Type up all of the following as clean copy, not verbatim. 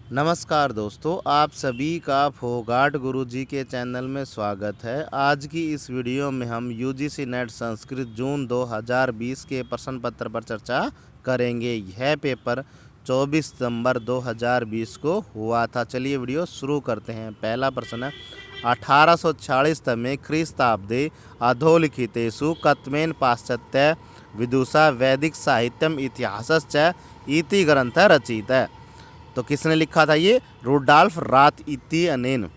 नमस्कार दोस्तों, आप सभी का फोगाट गुरुजी के चैनल में स्वागत है। आज की इस वीडियो में हम यूजीसी नेट संस्कृत जून 2020 के प्रश्न पत्र पर चर्चा करेंगे। यह पेपर 24 सितंबर 2020 को हुआ था। चलिए वीडियो शुरू करते हैं। पहला प्रश्न है 1846 तमे ख्रीस्ताब्दे अधोलिखितेषु कतमेन पाश्चात्य विदुषा वैदिक साहित्यम इतिहासश्च इति ग्रंथ रचितः। तो किसने लिखा था ये? रुडॉल्फ राथ इति अनेन।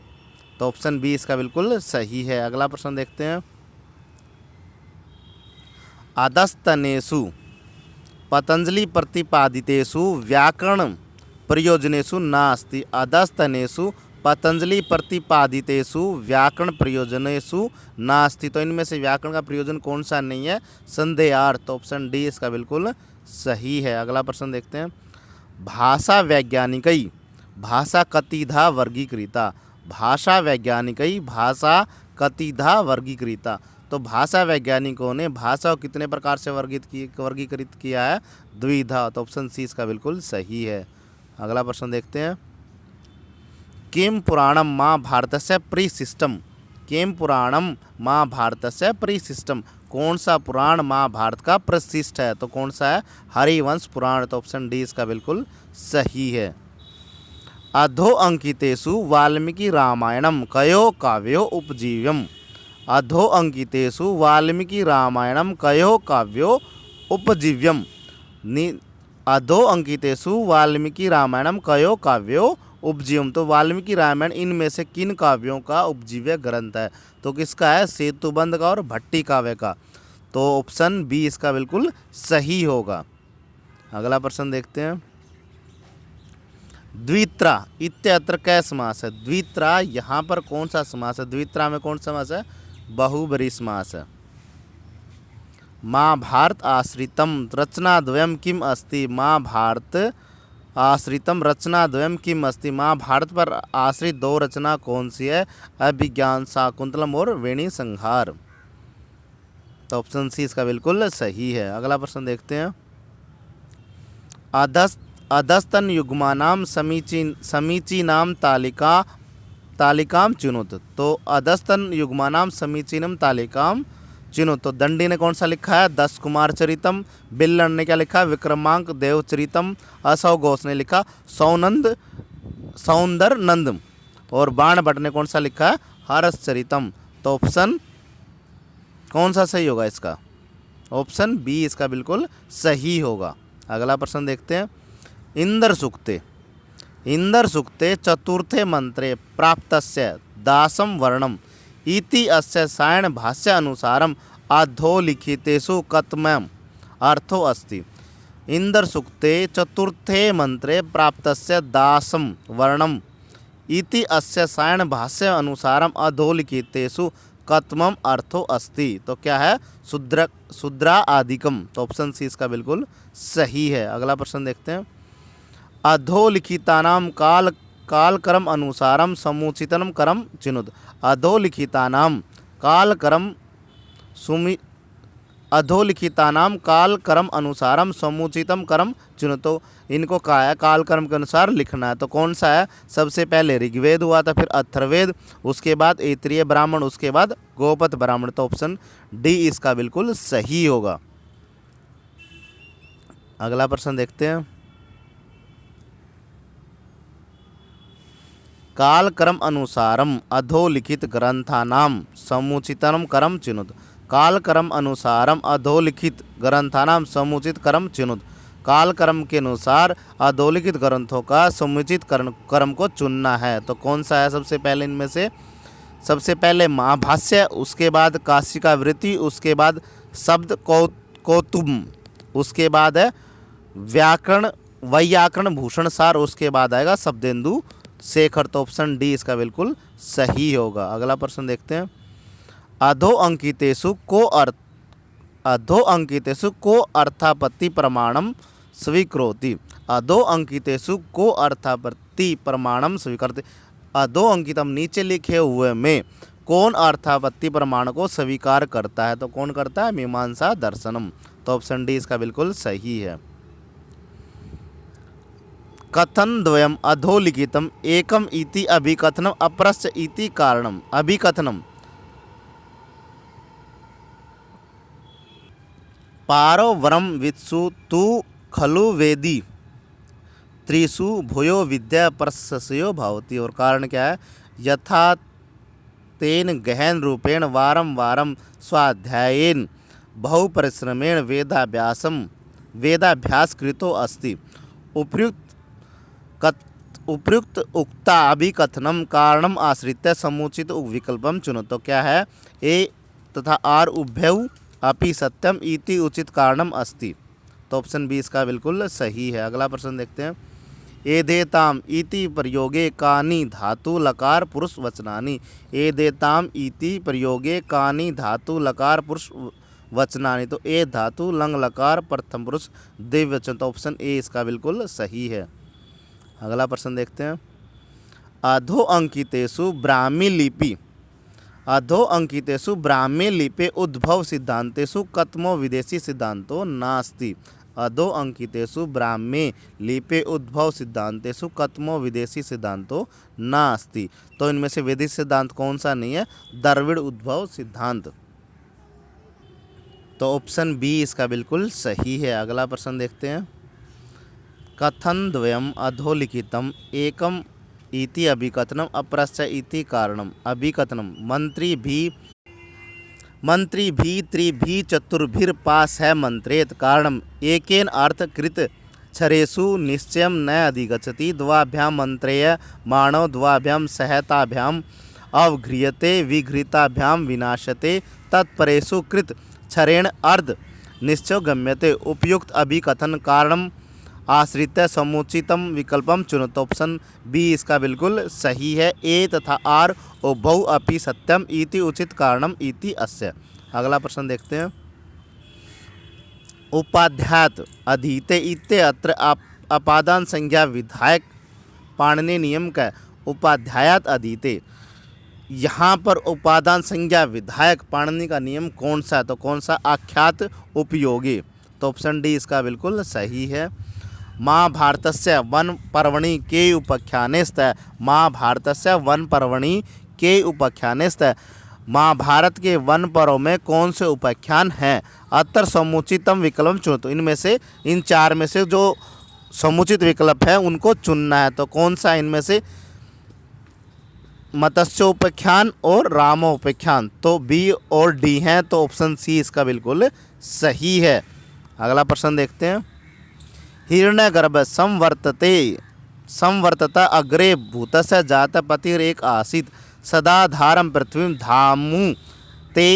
तो ऑप्शन बी इसका बिल्कुल सही है। अगला प्रश्न देखते हैं। अधस्तनेषु पतंजलि प्रतिपादितेषु व्याकरण प्रयोजनेषु नास्ति। अधस्तनेषु पतंजलि प्रतिपादितेषु व्याकरण प्रयोजनेषु नास्ति। तो इनमें से व्याकरण का प्रयोजन कौन सा नहीं है? संदेहार्थ। तो ऑप्शन डी इसका बिल्कुल सही है। अगला प्रश्न देखते हैं। भाषा वैज्ञानिकई भाषा कतिधा वर्गीकृता। भाषा वैज्ञानिकई भाषा कतिधा वर्गीकृता। तो भाषा वैज्ञानिकों ने भाषा को कितने प्रकार से वर्गीकृत किया है? द्विधा। तो ऑप्शन सी इसका बिल्कुल सही है। अगला प्रश्न देखते हैं। किम पुराणम महाभारतस्य परिशिष्टम। किम पुराणम महाभारतस्य परिशिष्टम। कौन सा पुराण महाभारत का प्रशिष्ट है? तो कौन सा है? हरिवंश पुराण। तो ऑप्शन डी इसका बिल्कुल सही है। अधो अंकितेषु वाल्मीकि रामायणम कयो काव्यो उपजीव्यम। अधो अंकितेषु वाल्मीकि रामायणम कयो काव्यो उपजीव्यम। अधो अंकितेषु वाल्मीकि रामायणम कयो काव्यो उपजीव्यम। तो वाल्मीकि रामायण इनमें से किन काव्यों का उपजीव्य ग्रंथ है? तो किसका है? सेतुबंध का और भट्टी काव्य का। तो ऑप्शन बी इसका बिल्कुल सही होगा। अगला प्रश्न देखते हैं। द्वित्रा इत्यत्र कै समास है? द्वित्रा यहाँ पर कौन सा समास है? द्वित्रा में कौन सा समास है? बहुब्रीहि समास है। महाभारत आश्रितम रचनाद्वयम किम अस्ति। महाभारत आश्रितम रचनाद्वयम किम अस्ति। महाभारत पर आश्रित दो रचना कौन सी है? अभिज्ञान शाकुंतलम और वेणी संहार। तो ऑप्शन सी इसका बिल्कुल सही है। अगला प्रश्न देखते हैं। अधस्तन युग्मानाम समीचीनाम तालिकाम चुनुत। तो अधस्तन युग्मानाम समीचीनम तालिकाम चुनो। तो दंडी ने कौन सा लिखा है? 10 कुमार चरितम। बिल्लन ने क्या लिखा? विक्रमांक देवचरितम। असौ घोष ने लिखा सौंदर नंदम। और बाण भट्ट ने कौन सा लिखा है? हर्ष चरितम। तो ऑप्शन कौन सा सही होगा इसका? ऑप्शन बी इसका बिल्कुल सही होगा। अगला प्रश्न देखते हैं। इंदर सुक्ते चतुर्थे मंत्रे प्राप्तस्य दासम वर्णम इति अस्य सायण भाष्य अनुसारम अधोलिखितेषु कतमम् अर्थो अस्ति। इंदर सुक्ते चतुर्थे मंत्रे प्राप्तस्य दासम वर्णम इति अस्य सायण भाष्य अनुसारम अधोलिखितेषु कतमम् अर्थो अस्ति। तो क्या है? शूद्रा आदिकम। तो ऑप्शन सी इसका बिल्कुल सही है। अगला प्रश्न देखते हैं। अधोलिखितानाम कालक्रम अनुसारम समुचितम करम चिनुत। अधोलिखितानाम कालक्रम अनुसारम समुचितम करम चिनुत। तो इनको कहा है कालक्रम के अनुसार लिखना है। तो कौन सा है? सबसे पहले ऋग्वेद हुआ था, फिर अथर्ववेद, उसके बाद ऐतरेय ब्राह्मण, उसके बाद गोपथ ब्राह्मण। तो ऑप्शन डी इसका बिल्कुल सही होगा। अगला प्रश्न देखते हैं। कालक्रम अनुसारम अधोलिखित ग्रंथानाम समुचितम करम चिनुत। कालक्रम अनुसारम अधोलिखित ग्रंथानाम समुचित करम चिनुत। कालक्रम के अनुसार अधोलिखित ग्रंथों का समुचित कर्म को चुनना है। तो कौन सा है सबसे पहले इनमें से? सबसे पहले महाभाष्य, उसके बाद काशिका वृत्ति, उसके बाद शब्द कौतुम, उसके बाद है वैयाकरण भूषण सार, उसके बाद आएगा शब्देंदु शेखर। तो ऑप्शन डी इसका बिल्कुल सही होगा। अगला प्रश्न देखते हैं। अधो अंकितेषु को अर्थापत्ति प्रमाणम स्वीकरोति। अधो अंकितेषु को अर्थापत्ति प्रमाणम स्वीकरोति। अधो अंकितम नीचे लिखे हुए में कौन अर्थापत्ति प्रमाण को स्वीकार करता है? तो कौन करता है? मीमांसा दर्शनम। तो ऑप्शन डी इसका बिल्कुल सही है। कथन द्वयम् अधोलिखितम् एकम् इति अभिकथनम् अपरश्च इति कारणम्। अभिकथनम् पारो वरम वित्सु तु खलु वेदी त्रिषु भूयो विद्या परसस्यो भवति। और कारण क्या है? यथा तेन गहन रूपेण वारं वारं स्वाध्यायेन बहुपरिश्रमेण वेदाभ्यास कृतो अस्ति। उपर्युक्त उक्ता अभिकथनम कारणम आश्रित्य समुचित विकल्पम चुनो। तो क्या है? ए तथा आर उभयौ अपि सत्यम इति उचित कारणम अस्ति। तो ऑप्शन बी इसका बिल्कुल सही है। अगला प्रश्न देखते हैं। एदेताम इति प्रयोगे कानि धातु लकार पुरुष वचनानि। एदेताम इति प्रयोगे कानि धातु लकार पुरुष वचनानि। तो ए धातु लंग लकार प्रथम पुरुष द्विवचन। तो ऑप्शन ए इसका बिल्कुल सही है। अगला प्रश्न देखते हैं। अधो अंकितेषु ब्राह्मी लिपि उद्भव सिद्धांतेषु कतमो विदेशी सिद्धांतो नास्ति। अधो अंकितेषु ब्राह्मी लिपि उद्भव सिद्धांतेषु कतमो विदेशी सिद्धांतो नास्ति। तो इनमें से विदेशी सिद्धांत कौन सा नहीं है? द्रविड़ उद्भव सिद्धांत। तो ऑप्शन बी इसका बिल्कुल सही है। अगला प्रश्न देखते हैं। कथन द्वयम् अधोलिखितम् एकम् इति अभिकथनम् अपरश्च इति कारणम्। अभिकथनम् मंत्रिभिः त्रिभिः चतुर्भिर्पास है मंत्रेत कारणम् एकेन अर्थ कृत क्षरेषु निश्चयं न अधिगच्छति। द्वाभ्यां मंत्रेय माणो द्वाभ्यां सहताभ्याम् अवघ्रियते विघ्रिताभ्यां विनाशते तत्परेषु कृत क्षरेण अर्ध निश्चयो गम्यते। उपयुक्त अभिकथन कारणम आश्रित समुचितम विकल्पम चुनो। तो ऑप्शन बी इसका बिल्कुल सही है। ए तथा आर उभौ अपि सत्यम इति उचित कारणम इति अस्य। अगला प्रश्न देखते हैं। उपाध्यायत अधीते इत्ते अत्र अपादान संज्ञा विधायक पाणिनि नियम का। उपाध्यायत अधीते, यहाँ पर उपादान संज्ञा विधायक पाणिनि का नियम कौन सा है? तो कौन सा? आख्यात उपयोगी। तो ऑप्शन डी इसका बिल्कुल सही है। महाभारतस्य वन पर्वणि के उपाख्याने स्तः। महाभारतस्य वन पर्वणि के उपाख्याने स्तः। महाभारत के वन पर्व में कौन से उपाख्यान हैं? अत्र समुचितम विकल्प चुनो। तो इनमें से इन चार में से जो समुचित विकल्प है उनको चुनना है। तो कौन सा इनमें से? मत्स्योपाख्यान और रामोपाख्यान। तो बी और डी हैं। तो ऑप्शन सी इसका बिल्कुल सही है। अगला प्रश्न देखते हैं। हिरण्यगर्भ संवर्तता अग्रे भूतस्य जातपतिरेक आसीत् सदाधारं पृथ्वीं धामु ते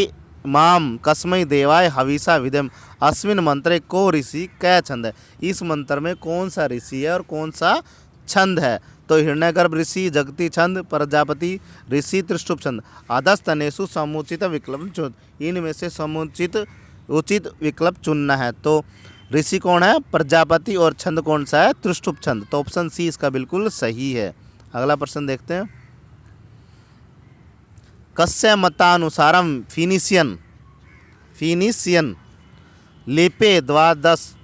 माम कस्मै देवाय हविषा विदम। अस्मिन् मंत्रे को ऋषि कै छंद है? इस मंत्र में कौन सा ऋषि है और कौन सा छंद है? तो हिरण्यगर्भ ऋषि, जगती छंद, प्रजापति ऋषि, त्रिष्टुप छंद। अधस्तनेषु समुचित विकल्प चुन। इनमें से समुचित उचित विकल्प चुनना है। तो ऋषि कौन है? प्रजापति। और छंद कौन सा है? त्रिष्टुप छंद। तो ऑप्शन सी इसका बिल्कुल सही है। अगला प्रश्न देखते हैं। कस्य मतानुसारम फिनिशियन लिपे द्वादश।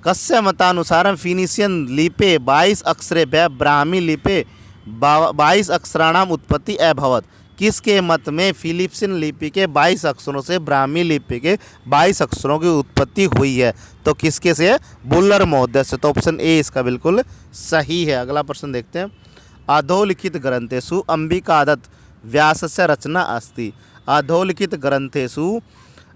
कस्य मतानुसारम फिनिशियन लिपे 22 अक्षरेभ्यः ब्राह्मी लिपे 22 अक्षराणाम उत्पत्ति अभवत्। किसके मत में फिलिप्सियन लिपि के 22 अक्षरों से ब्राह्मी लिपि के 22 अक्षरों की उत्पत्ति हुई है? तो किसके से? बुल्लर महोदय से। तो ऑप्शन ए इसका बिल्कुल सही है। अगला प्रश्न देखते हैं। अधोलिखित ग्रंथेषु अंबिकादत्त व्यासस्य रचना अस्ति। अधोलिखित ग्रंथेषु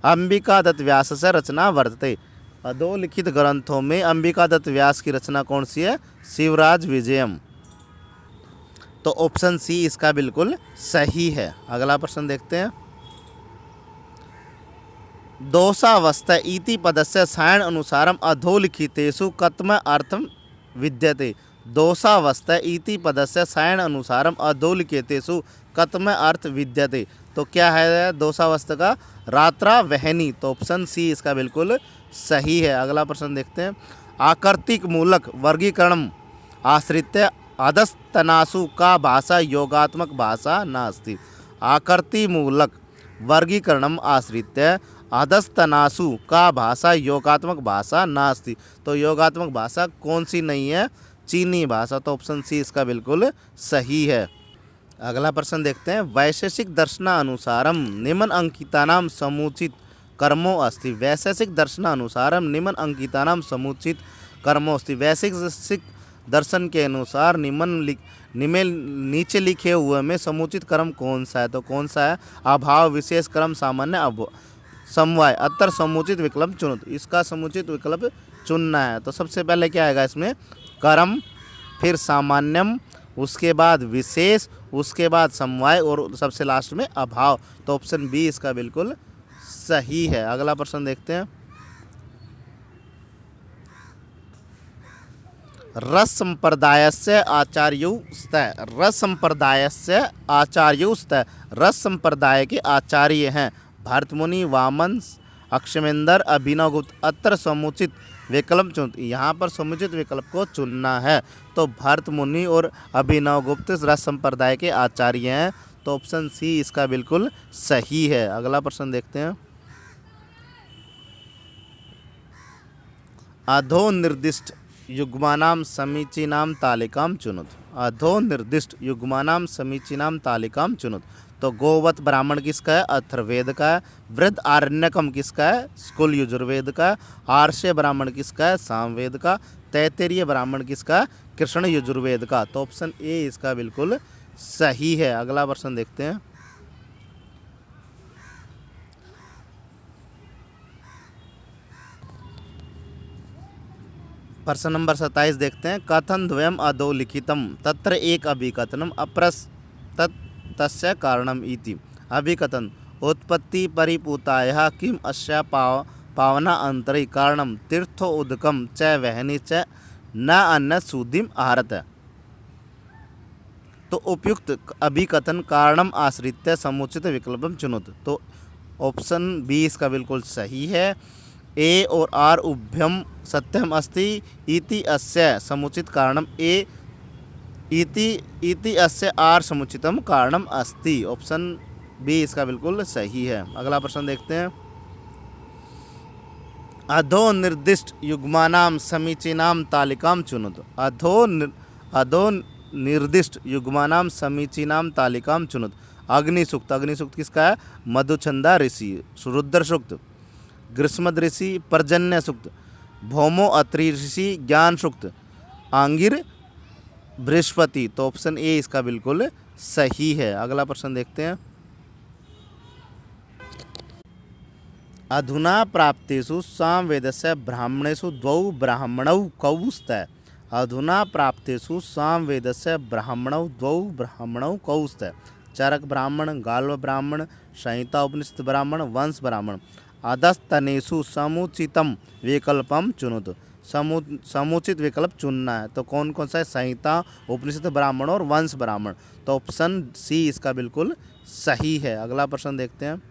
अंबिकादत्त व्यासस्य रचना वर्तते। अधोलिखित ग्रंथों में अंबिकादत्त व्यास की रचना कौन सी है? शिवराज विजयम। तो ऑप्शन सी इसका बिल्कुल सही है। अगला प्रश्न देखते हैं। दोषावस्था इति पदस्य सायण अनुसारम अधोलिखितेषु कतम अर्थम विद्यते। दोषावस्था इति पदस्य सायण अनुसारम अधोलिखितेषु कतम अर्थ विद्यते। तो क्या है दोषावस्था का? रात्रा वहनी। तो ऑप्शन सी इसका बिल्कुल सही है। अगला प्रश्न देखते हैं। आकृतिक मूलक वर्गीकरण आश्रित अधस्तनासु का भाषा योगात्मक भाषा नास्ति। आकृति मूलक वर्गीकरणम आश्रित्य अधस्तनासु का भाषा योगात्मक भाषा नास्ति। तो योगात्मक भाषा कौन सी नहीं है? चीनी भाषा। तो ऑप्शन सी इसका बिल्कुल सही है। अगला प्रश्न देखते हैं। वैशेषिक दर्शनानुसारम निम्न अंकितानाम समुचित कर्मो अस्ति। वैशेषिक दर्शनानुसारम निम्न अंकितानाम समुचित कर्मो अस्ति। वैशेषिक दर्शन के अनुसार नीचे लिखे हुए में समुचित कर्म कौन सा है? तो कौन सा है? अभाव, विशेष कर्म, सामान्य, समवाय, अतर समुचित विकल्प चुनो। तो इसका समुचित विकल्प चुनना है। तो सबसे पहले क्या आएगा इसमें? कर्म, फिर सामान्यम, उसके बाद विशेष, उसके बाद समवाय और सबसे लास्ट में अभाव। तो ऑप्शन बी इसका बिल्कुल सही है। अगला प्रश्न देखते हैं। रस संप्रदायस्य आचार्यौस्तः। रस संप्रदायस्य आचार्यौस्तः। रस संप्रदाय के आचार्य हैं भरतमुनि, वामन, अक्षमेंद्र, अभिनवगुप्त। अत्र समुचित विकल्प चुन। यहाँ पर समुचित विकल्प को चुनना है। तो भरतमुनि और अभिनवगुप्त रस संप्रदाय के आचार्य हैं। तो ऑप्शन सी इसका बिल्कुल सही है। अगला प्रश्न देखते हैं। अधो निर्दिष्ट युग्मानां समीचीनां तालिकां चुनुत। अधो निर्दिष्ट युग्मानां समीचीनां तालिकां चुनुत। तो गोवत ब्राह्मण किसका है? अथर्ववेद का है। वृद्ध आरण्यकम किसका है? स्कुल यजुर्वेद का है। आर्ष्य ब्राह्मण किसका है? सामवेद का। तैत्तिरीय ब्राह्मण किसका है? कृष्ण यजुर्वेद का। तो ऑप्शन ए इसका बिल्कुल सही है। अगला प्रश्न देखते हैं। प्रश्न नंबर 27 देखते हैं। कथन द्वयम अधोलिखितम तत्र एक अभिकथनम तस्य कारणम इति। अभिकथन उत्पत्ति परिपूतायाः किम अस्य पावना अंतरे कारणम तीर्थो उदकम च वहनी च न अन्न शुद्धिम आहरत। तो उपयुक्त अभिकथन कारणम आश्रित्य समुचित विकल्पम चुनुत। तो ऑप्शन बी इसका बिल्कुल सही है। ए और आर उभयम सत्यम अस्ति इति अस्य समुचित कारणम ए इति अस्य आर समुचितम कारणम अस्ति। ऑप्शन बी इसका बिल्कुल सही है। अगला प्रश्न देखते हैं। अधो निर्दिष्ट युग्मानां समीचीनां तालिकां चुनुत। अधो निर्दिष्ट युग्मानां समीचीनां तालिकां चुनुत। अग्निसूक्त। अग्निसूक्त किसका है? मधुचंदा ऋषि। रुद्र सूक्त ग्रीष्म ऋषि। पर्जन्य सूक्त भौमो अत्रि ऋषि। ज्ञान सूक्त आंगिर बृहस्पति। तो ऑप्शन ए इसका बिल्कुल सही है। अगला प्रश्न देखते हैं। अधुना प्राप्तेषु सामवेदस्य ब्राह्मणेषु द्वौ ब्राह्मणौ कौ स्तः। अधुना प्राप्तेषु सामवेदस्य ब्राह्मणौ द्वौ ब्राह्मणौ कौ स्तः। चरक ब्राह्मण, गाल्व ब्राह्मण, संहिता उपनिषद ब्राह्मण, वंश ब्राह्मण। अधस्तनेषु समुचितम विकल्पम चुनुत। समुचित विकल्प चुनना है। तो कौन कौन सा है? संहिता, उपनिषद ब्राह्मण और वंश ब्राह्मण। तो ऑप्शन सी इसका बिल्कुल सही है। अगला प्रश्न देखते हैं।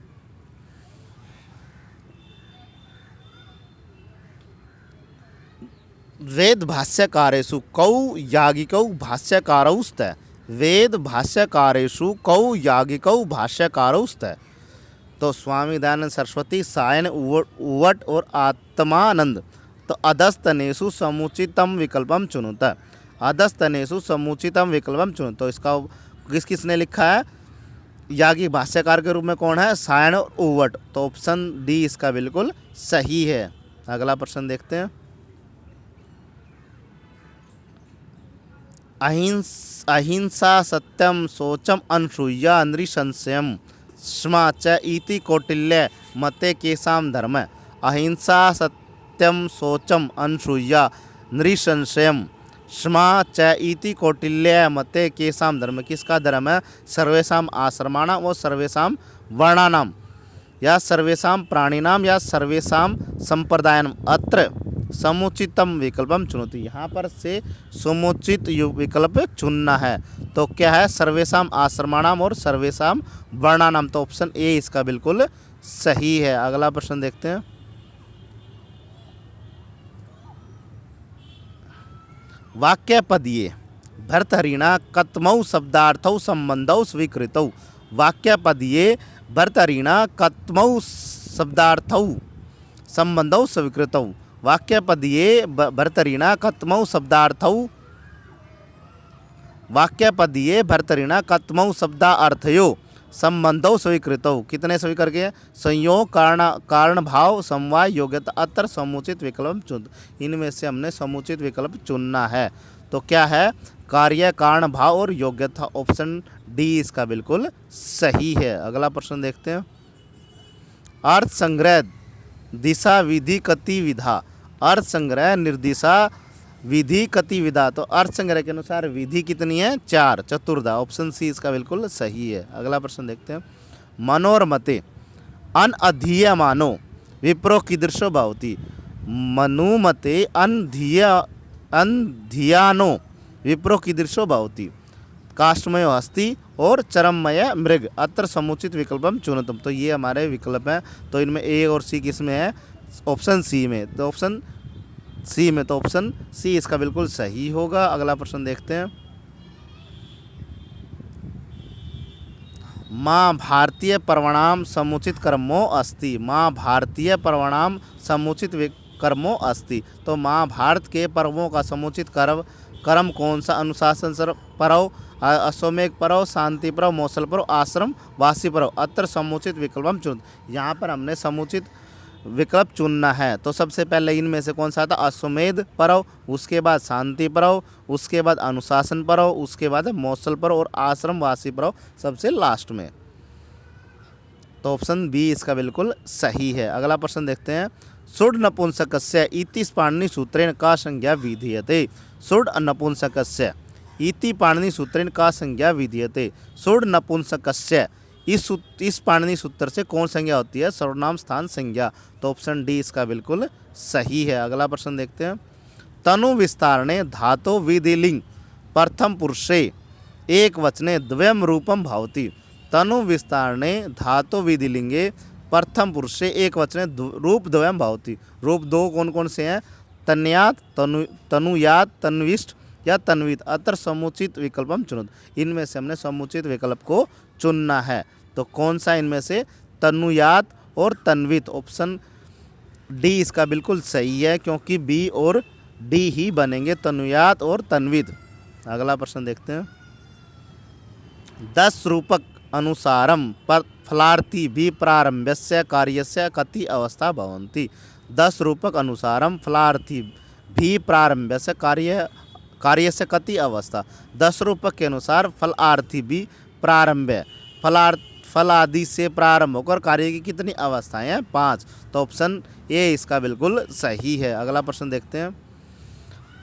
वेद भाष्यकारेषु कौ याज्ञिकौ भाष्यकारौ स्तः। वेद भाष्यकारेषु कौ याज्ञिकौ भाष्यकारौ स्तः। तो स्वामी दयानंद सरस्वती, सायन उवट और आत्मानंद। तो अधस्तनेषु समुचितम विकल्पम चुनुत। अधस्तनेषु समुचितम विकल्पम चुनुत। तो इसका किसने लिखा है? याज्ञिक भाष्यकार के रूप में कौन है? सायन और उवट। तो ऑप्शन डी इसका बिल्कुल सही है। अगला प्रश्न देखते हैं। अहिंसा सत्यम शौचम अनसूया नृशंसयम स्मा च इति कौटिल्य मते केसाम धर्म। अहिंसा सत्यम शौचम अनसूया नृशंसयम स्मा च इति कौटिल्य मते केसाम धर्म। किसका धर्म है? सर्वेषाम आश्रमाणाम और सर्वेषाम वर्णानाम या सर्वेषाम प्राणिनाम या सर्वेषाम संप्रदायानाम। अत्र समुचितम विकल्पम चुनौती। यहाँ पर से समुचित विकल्प चुनना है। तो क्या है? सर्वेषाम आश्रमाणाम और सर्वेषाम वर्णानाम। तो ऑप्शन ए इसका बिल्कुल सही है। अगला प्रश्न देखते हैं। वाक्यपदीय भर्तहरिणा कतमौ शब्दार्थौ संबंधौ स्वीकृतौ। वाक्यपदीय भर्तहरिणा कतमौ शब्दार्थौ संबंधौ स्वीकृतौ वाक्यपदीये भर्तरिणा कतमौ शब्दार्थौ वाक्यपदीये भर्तरिणा कतमौ शब्दार्थयो संबंधौ स्वीकृतौ। कितने स्वीकार किए? संयोग, कारण भाव, समवाय, योग्यता, अत्र समुचित विकल्प चुन। इनमें से हमने समुचित विकल्प चुनना है। तो क्या है? कार्य, कारण भाव और योग्यता। ऑप्शन डी इसका बिल्कुल सही है। अगला प्रश्न देखते हैं। अर्थ संग्रह दिशा विधि कति विधा। अर्थ संग्रह निर्दिशा विधि कति विधा। तो अर्थ संग्रह के अनुसार विधि कितनी है? 4, चतुर्धा। ऑप्शन सी इसका बिल्कुल सही है। अगला प्रश्न देखते हैं। मनोरमते अनअधीयमानो विप्रो कीदृशो भवति। मनुमते अनधीयानो विप्रो कीदृशो भवति। काष्ठमय हस्ती और चरममय मृग। अत्र समुचित विकल्पम चुनतम। तो ये हमारे विकल्प हैं। तो इनमें ए और सी किस में है? ऑप्शन सी में। तो ऑप्शन सी में, तो ऑप्शन सी इसका बिल्कुल सही होगा। अगला प्रश्न देखते हैं। माँ भारतीय पर्वणाम समुचित कर्मो अस्ति। माँ भारतीय पर्वणाम समुचित कर्मो अस्ति। तो महाभारत के पर्वों का समुचित कर्म कौन सा? अनुशासन पर्व, अश्वमेध पर्व, शांति पर्व, मौसल पर्व, आश्रम वासी पर्व। अत्र समुचित विकल्प चुन। यहाँ पर हमने समुचित विकल्प चुनना है। तो सबसे पहले इनमें से कौन सा था? अश्वमेध पर्व, उसके बाद शांति पर्व, उसके बाद अनुशासन पर्व, उसके बाद मौसल पर्व और आश्रम वासी पर्व सबसे लास्ट में। तो ऑप्शन बी इसका बिल्कुल सही है। अगला प्रश्न देखते हैं। सुड नपुंसकस्य इति पाणिनि सूत्रेण का संज्ञा विधीयते। सुड नपुंसकस्य इति पाणिनि सूत्रेण का संज्ञा विधीयते। सुड नपुंसकस्य इस पाणिनि सूत्र से कौन संज्ञा होती है? सर्वनाम स्थान संज्ञा। तो ऑप्शन डी इसका बिल्कुल सही है। अगला प्रश्न देखते हैं। तनु विस्तारणे धातो विधिलिंग प्रथम पुरुषे एक वचने द्वयम रूपम भवति। तनु विस्तारणे धातो विधिलिंगे प्रथम पुरुषे एक वचने रूप द्वयम भवति। रूप दो कौन कौन से हैं? तन्यात, तनुयात, तन्विष्ट या तन्वित। अत्र समुचित विकल्पम चुनत। इनमें से हमने समुचित विकल्प को चुनना है। तो कौन सा इनमें से? तनुयात और तन्वित। ऑप्शन डी इसका बिल्कुल सही है, क्योंकि बी और डी ही बनेंगे, तनुयात और तन्वित। अगला प्रश्न देखते हैं। 10 रूपक अनुसारम फलार्थी भी प्रारंभस्य कार्यस्य कति अवस्था भवन्ति। 10 रूपक अनुसारम फलार्थी भी प्रारंभस्य कार्यस्य कति अवस्था। 10 रूपक के अनुसार फलार्थी भी प्रारंभ फल आदि से प्रारंभ होकर कार्य की कितनी अवस्थाएं हैं? 5। तो ऑप्शन ए इसका बिल्कुल सही है। अगला प्रश्न देखते हैं।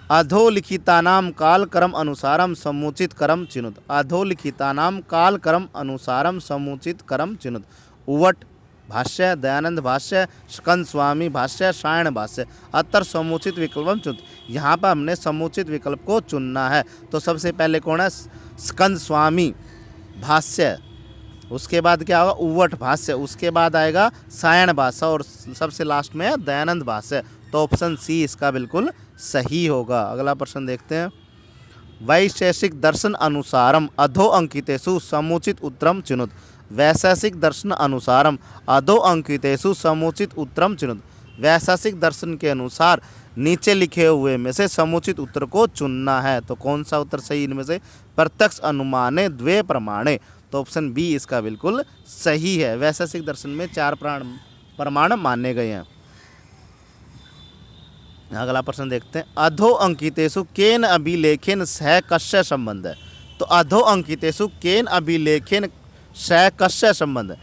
अधोलिखितानाम कालक्रम अनुसारम समुचित कर्म चिनुत। अधोलिखितानाम कालक्रम अनुसारम समुचित कर्म चिनुत। उवट भाष्य, दयानंद भाष्य, स्कंद स्वामी भाष्य, सायण भाष्य। अत्र समुचित विकल्प चुन। यहाँ पर हमने समुचित विकल्प को चुनना है। तो सबसे पहले कौन है? स्कंद स्वामी भाष्य, उसके बाद क्या होगा? उवट भाष्य, उसके बाद आएगा सायण भाष्य और सबसे लास्ट में है दयानंद भाष्य। तो ऑप्शन सी इसका बिल्कुल सही होगा। अगला प्रश्न देखते हैं। वैशेषिक दर्शन अनुसारम अधो अंकितेषु समुचित उत्तरम चुनुत। वैशेषिक दर्शन अनुसारम अधो अंकितेषु समुचित उत्तरम चुनुत। वैशेषिक दर्शन के अनुसार नीचे लिखे हुए में से समुचित उत्तर को चुनना है। तो कौन सा उत्तर सही इनमें से? प्रत्यक्ष अनुमाने द्वे प्रमाणे। तो ऑप्शन बी इसका बिल्कुल सही है। वैशेषिक दर्शन में 4 प्रमाण माने गए हैं। अगला प्रश्न देखते हैं। अधो अंकितेषु केन अभिलेखेन सह कस्य संबंध है। तो अधो अंकितेषु केन अभिलेखेन सह कस्य संबंध है।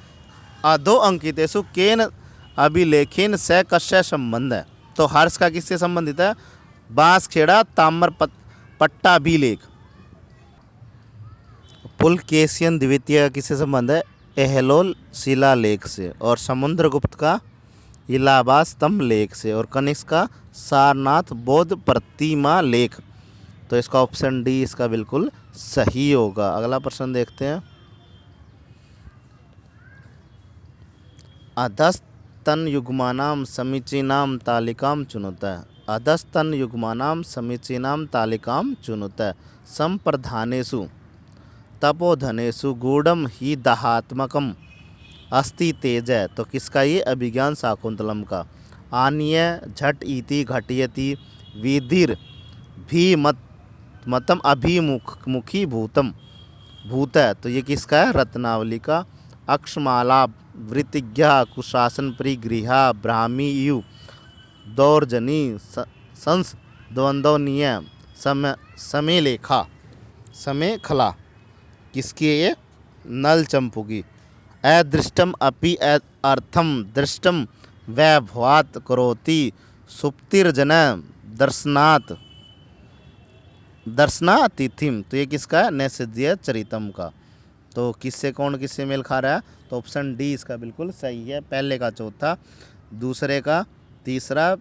अधो अंकितेषु केन अभिलेखेन सह कस्य संबंध है। तो हर्ष का किससे संबंधित है? बांसखेड़ा ताम्र पट्टाभिलेख। पुलकेशियन द्वितीय का किससे संबंध है? एहलोल शिलालेख से। और समुद्रगुप्त का इलाहाबाद स्तंभ लेख से। और कनिष्क का सारनाथ बौद्ध प्रतिमा लेख। तो इसका ऑप्शन डी इसका बिल्कुल सही होगा। अगला प्रश्न देखते हैं। अधस्तन युग्मानाम समीचीनाम तालिकाम चुनुतः। अधस्तन युग्मानाम समीचीनाम तालिकाम चुनुतः। संप्रधानेषु तपोधनेषु गूढ़म ही दाहात्मकम अस्ति तेज है, तो किसका ये अभिज्ञान शाकुंतलम का। आन्य झट इति घटयति विधिर भी मतम अभिमुखी भूतम भूत है, तो ये किसका है रत्नावली का। अक्षमाला वृतिज्ञा कुशासन परिगृहा ब्राह्मीयु दौर्जनी संस द्वंद्वनीय समय लेखा समय खला, किसकी है ये नल चंपू की। अदृष्टम अपि अर्थम दृष्टम वैभवात करोति सुप्तिर्जन दर्शनात् दर्शनातिथिम, तो ये किसका है नैषधीय चरितम का। तो किससे कौन किससे मेल खा रहा है, तो ऑप्शन डी इसका बिल्कुल सही है। पहले का चौथा, दूसरे का तीसरा,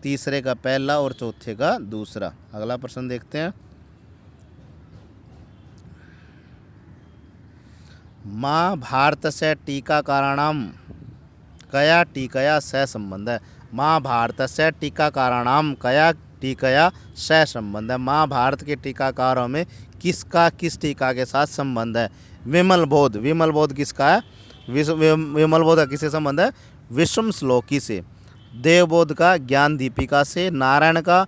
तीसरे का पहला और चौथे का दूसरा। अगला प्रश्न देखते हैं। महाभारत से टीकाकाराणाम कया टीकया स संबंध है। महाभारत से टीकाकाराणाम कया टीकया स संबंध है। महाभारत के टीकाकारों में किसका किस टीका के साथ संबंध है। विमल बोध, विमल बोध किसका है, विमल बोध का किससे संबंध है, विषम श्लोकी से। देवबोध का ज्ञान दीपिका से। नारायण का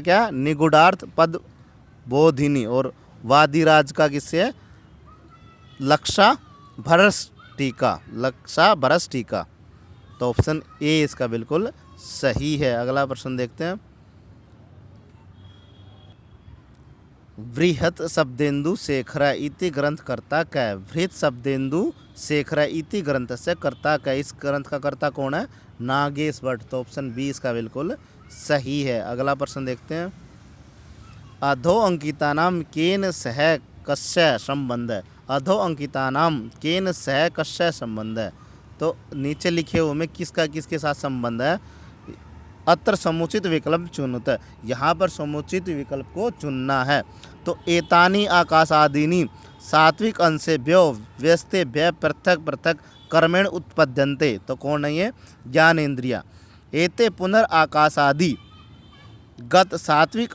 क्या निगूढ़ार्थ पद बोधिनी। और वादिराज का किससे है लक्षा भरस टीका, लक्षा भरस टीका। तो ऑप्शन ए इसका बिल्कुल सही है। अगला प्रश्न देखते हैं। बृहत शब्देन्दु शेखर इति ग्रंथ कर्ता क्या है। बृहत शब्देन्दु शेखर इति ग्रंथ से कर्ता क्या है। इस ग्रंथ का कर्ता कौन है, नागेश भट्ट। तो ऑप्शन बी इसका बिल्कुल सही है। अगला प्रश्न देखते हैं। अधो अंकितानाम केन सह कस्य संबंध है। अधो अंकितानाम केन सह कस्य संबंध है, तो नीचे लिखे हुए में किसका किसके साथ संबंध है। अत्र समुचित विकल्प चुनत है, यहाँ पर समुचित विकल्प को चुनना है। तो एतानी आकाशादीनी सात्विक अंशेभ्यो व्यस्तेभ्य पृथक पृथक कर्मेण उत्पद्यन्ते, तो कौन है ये ज्ञानेन्द्रिया। एते पुनर्आकाशादि गत सात्विक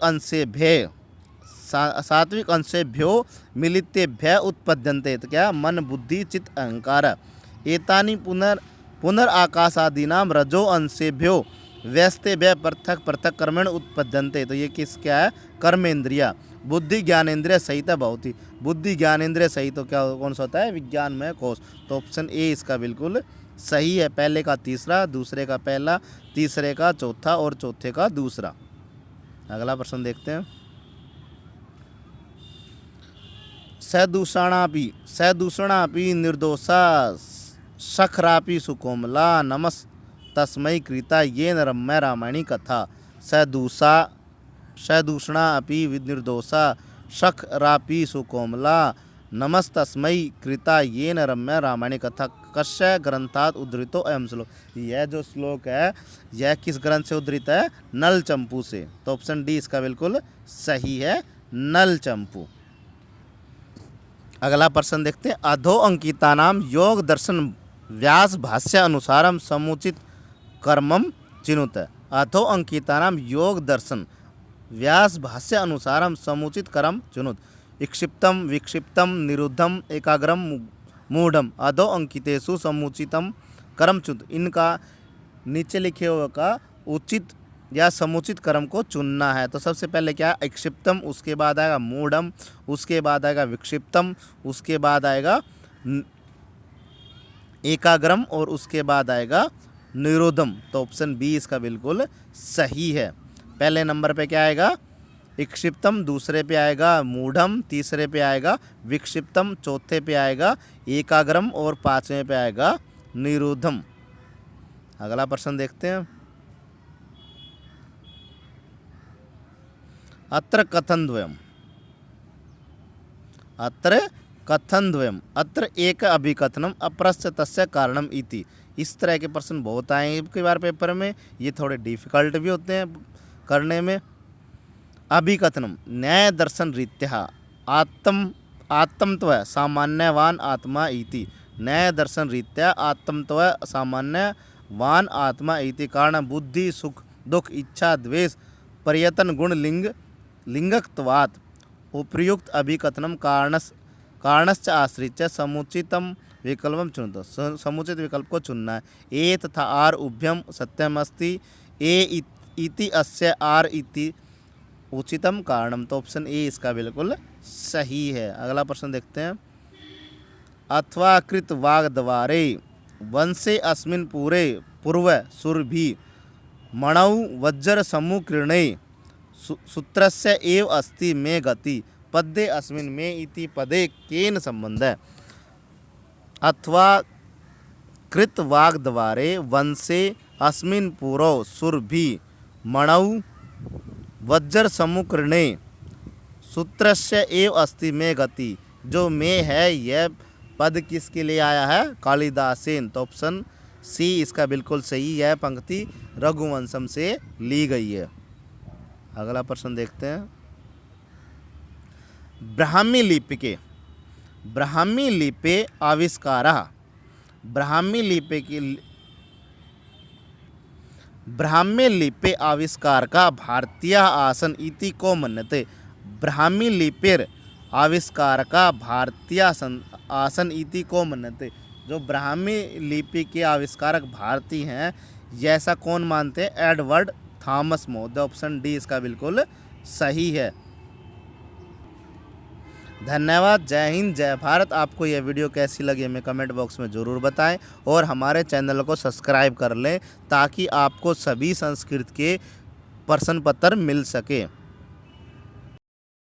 अंशेभ्यो मिलितेभ्य उत्पद्यन्ते, तो क्या मन बुद्धि चित्त अहंकार। एतानि पुनर्आकाशादीनाम रजो अंशेभ्यो व्यस्तेभ्य पृथक पृथक कर्मेण उत्पद्यन्ते, तो ये किस क्या है कर्मेंद्रिया। बुद्धि ज्ञानेन्द्रिय सहित भवति, बुद्धि ज्ञानेन्द्रिय सहित तो क्या कौन सा होता है विज्ञानमय कोश। तो ऑप्शन ए इसका बिल्कुल सही है। पहले का तीसरा, दूसरे का पहला, तीसरे का चौथा और चौथे का दूसरा। अगला प्रश्न देखते हैं। सदूषणापि निर्दोषा सखरापि सुकोमला नमस् तस्मै कृता येन रम्या रामायणी कथा। सदूषणा अपि निर्दोषा शखरापि सुकोमला नमस्तस्मै कृता येन रम्या रामायणी कथा कस्य ग्रंथात उद्धृतो अयम श्लोक। यह जो श्लोक है यह किस ग्रंथ से उद्धृत है, नल चंपू से। तो ऑप्शन डी इसका बिल्कुल सही है, नल चंपू। अगला प्रश्न देखते हैं। अधो अंकितानाम योग दर्शन व्यास भाष्य अनुसारम समुचित कर्मम चिनुत। अधो अंकितानाम योग दर्शन व्यास भाष्य अनुसारम समुचित कर्म चिनुत। विक्षिप्तम विक्षिप्तम निरुद्धम एकाग्रम मूढ़म अधो अंकितेषु समुचितम कर्म चिनुत। इनका नीचे लिखे हुए का उचित या समुचित कर्म को चुनना है। तो सबसे पहले क्या है विक्षिप्तम, उसके बाद आएगा मूढ़म, उसके बाद आएगा विक्षिप्तम, उसके बाद आएगा एकाग्रम और उसके बाद आएगा निरोधम। तो ऑप्शन बी इसका बिल्कुल सही है। पहले नंबर पे क्या आएगा विक्षिप्तम, दूसरे पे आएगा मूढ़म, तीसरे पे आएगा विक्षिप्तम, चौथे पे आएगा एकाग्रम और पांचवें पे आएगा निरोधम। अगला प्रश्न देखते हैं। अत्र कथनद्वयम् अत्र एक अभिकथनम अप्रस्य तस्य कारणम इति। इस तरह के प्रश्न बहुत आए हैं कई बार पेपर में, ये थोड़े डिफिकल्ट भी होते हैं करने में। अभिकथनम न्याय दर्शन रीत्या आत्मत्व सामान्यवान आत्मा इति। न्याय दर्शन रीत्या आत्मत्व सामान्यवान आत्मा इति कारण बुद्धि सुख दुख इच्छा द्वेष पर्यतन गुण लिंगत्वात् उपर्युक्त अभिकथनम कारणश्च आश्रित्य समुचितम विकल्पम चुनतो, समुचित विकल्प को चुनना है। ए तथा आर उभयम सत्यम अस्ति, ए इति अस्य आर इति उचितम कारणम, तो ऑप्शन ए इसका बिल्कुल सही है। अगला प्रश्न देखते हैं। अथवा कृत वाग्द्वारे वंशे अस्मिन् पूरे पूर्व सुरभि मणौ वज्र समूकृणे सूत्रस्य एव अस्ति मे गति पद्ये अस्मिन् मे इति पदे केन संबंधः। अथवा कृत वाग्द्वारे वंशे अस्मिन् पूर्व सुरभि मणौ वज्र समूकृणे सूत्रस्य एव अस्ति मे गति, जो मे है यह पद किसके लिए आया है? कालिदासेन, तो ऑप्शन सी इसका बिल्कुल सही है। पंक्ति रघुवंशम से ली गई है। अगला प्रश्न देखते हैं। ब्राह्मी लिपि आविष्कारः, ब्राह्मी लिपि आविष्कार का भारतीय आसन इति को मन्यते। ब्राह्मी लिपिर आविष्कार का भारतीय आसन इति को मन्यते, जो ब्राह्मी लिपि के आविष्कारक भारतीय हैं, जैसा कौन मानते हैं? Edward Thomas More, option D इसका बिल्कुल सही है। धन्यवाद। जय हिंद, जय भारत। आपको यह वीडियो कैसी लगी हमें कमेंट बॉक्स में ज़रूर बताएं और हमारे चैनल को सब्सक्राइब कर लें ताकि आपको सभी संस्कृत के प्रश्न पत्र मिल सके।